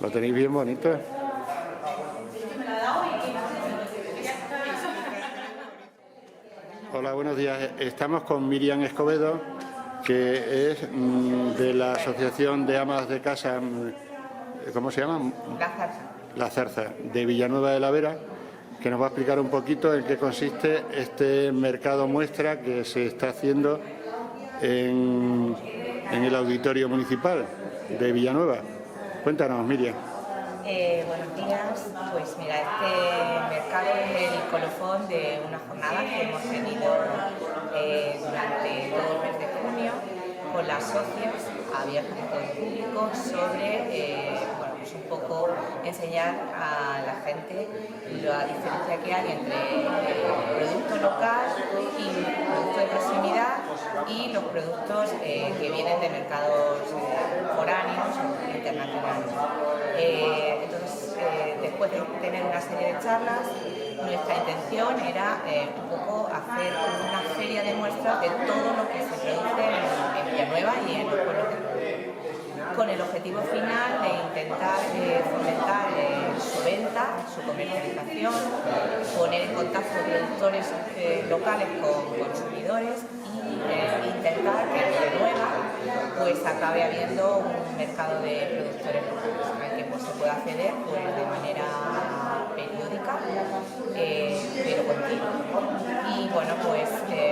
Lo tenéis bien bonito. Hola, buenos días. Estamos con Miriam Escobedo, que es de la Asociación de Amas de Casa, ¿cómo se llama? La Zarza. La Zarza, de Villanueva de la Vera, que nos va a explicar un poquito en qué consiste este mercado muestra que se está haciendo en el Auditorio Municipal de Villanueva. Cuéntanos, Miriam. Buenos días. Pues mira, este mercado es el colofón de una jornada que hemos tenido durante todo el mes de junio con las socias abiertas a todo el público sobre pues un poco enseñar a la gente la diferencia que hay entre producto local y producto de proximidad y los productos que vienen de mercados foráneos o internacionales. Entonces, después de tener una serie de charlas, nuestra intención era un poco hacer una feria de muestras de todo lo que se produce en Villanueva y en los pueblos del pueblo, con el objetivo final de intentar fomentar su venta, su comercialización, poner en contacto productores locales con consumidores y intentar que en Villanueva pues acabe habiendo un mercado de productores locales al que pues, se pueda acceder pues, de manera periódica pero continua. Y bueno, pues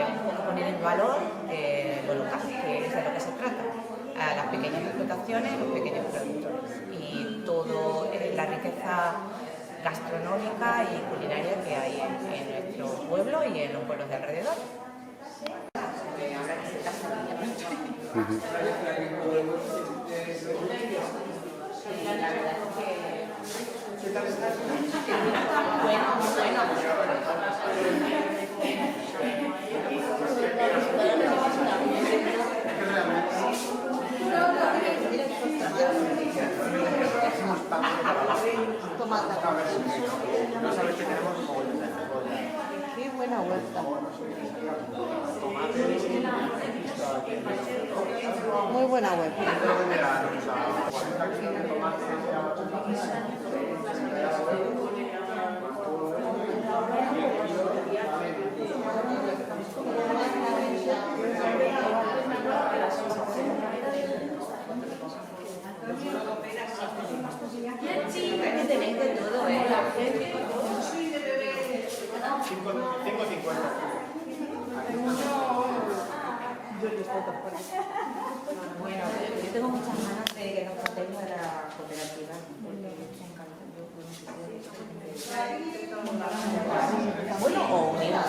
un poco poner en valor lo local, que es de lo que se trata, a las pequeñas explotaciones, los pequeños productores y toda la riqueza gastronómica y culinaria que hay en nuestro pueblo y en los pueblos de alrededor. Qué buena huerta. Muy buena huerta. Tenéis de todo, ¿eh? 5.50. Bueno, yo tengo muchas ganas de que nos contemos de la cooperativa. Bueno, o mira.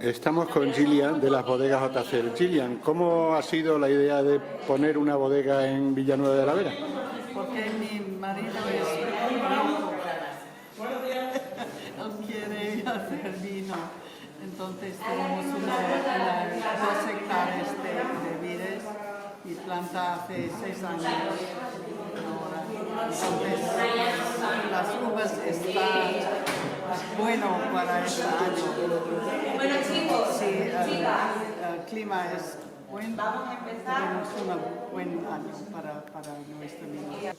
Estamos con Gillian de las bodegas JC. Gillian, ¿cómo ha sido la idea de poner una bodega en Villanueva de la Vera? Porque mi marido es vino. No quiere hacer vino. Entonces tenemos 2 hectáreas de vides y planta hace 6 años ahora. Entonces las uvas están bueno para este año. Bueno, chicos, Sí, el clima es bueno. vamos a empezar. Tenemos un buen año para nuestro vino.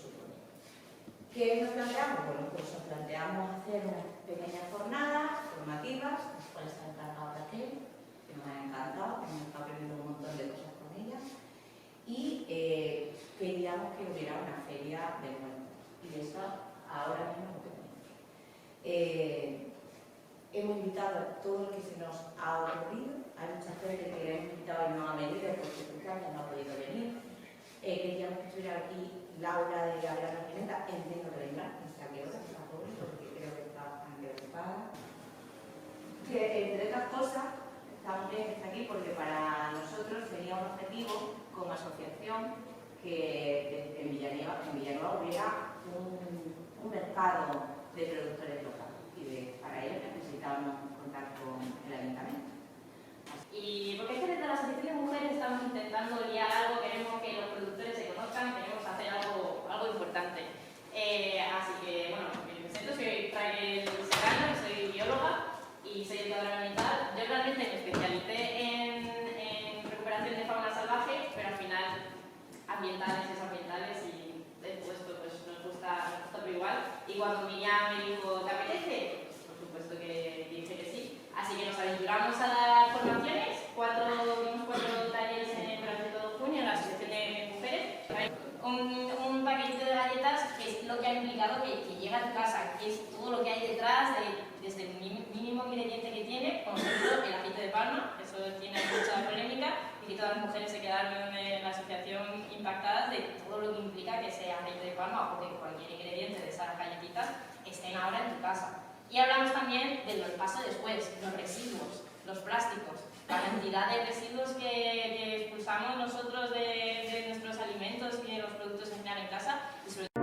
¿Qué nos planteamos? Bueno, pues nos planteamos hacer unas pequeñas jornadas formativas, las cuales se ha encargado Raquel, que nos ha encantado, hemos estado aprendiendo un montón de cosas con ella, y queríamos que hubiera una feria de muestras, y eso ahora mismo es lo que tenemos. Hemos invitado a todo lo que se nos ha ocurrido, hay mucha gente que hemos invitado y no ha venido porque no ha podido venir. Queríamos que estuviera aquí Laura de la Gran Pimenta, entiendo que vendrá, no sé a qué hora, está joven, porque creo que está bastante ocupada. Que entre otras cosas, está muy bien que esté aquí porque para nosotros sería un objetivo como asociación que en Villanueva hubiera un mercado de productores locales y para ello necesitábamos contar con el ayuntamiento. Y porque es que desde la Asociación de Mujeres estamos intentando liar algo que y todas las mujeres se quedaron en la asociación impactadas de todo lo que implica que ese aceite de palma o que cualquier ingrediente de esas galletitas estén ahora en tu casa. Y hablamos también de los pasos después, los residuos, los plásticos, la cantidad de residuos que expulsamos nosotros de nuestros alimentos y de los productos en general en casa, y sobre todo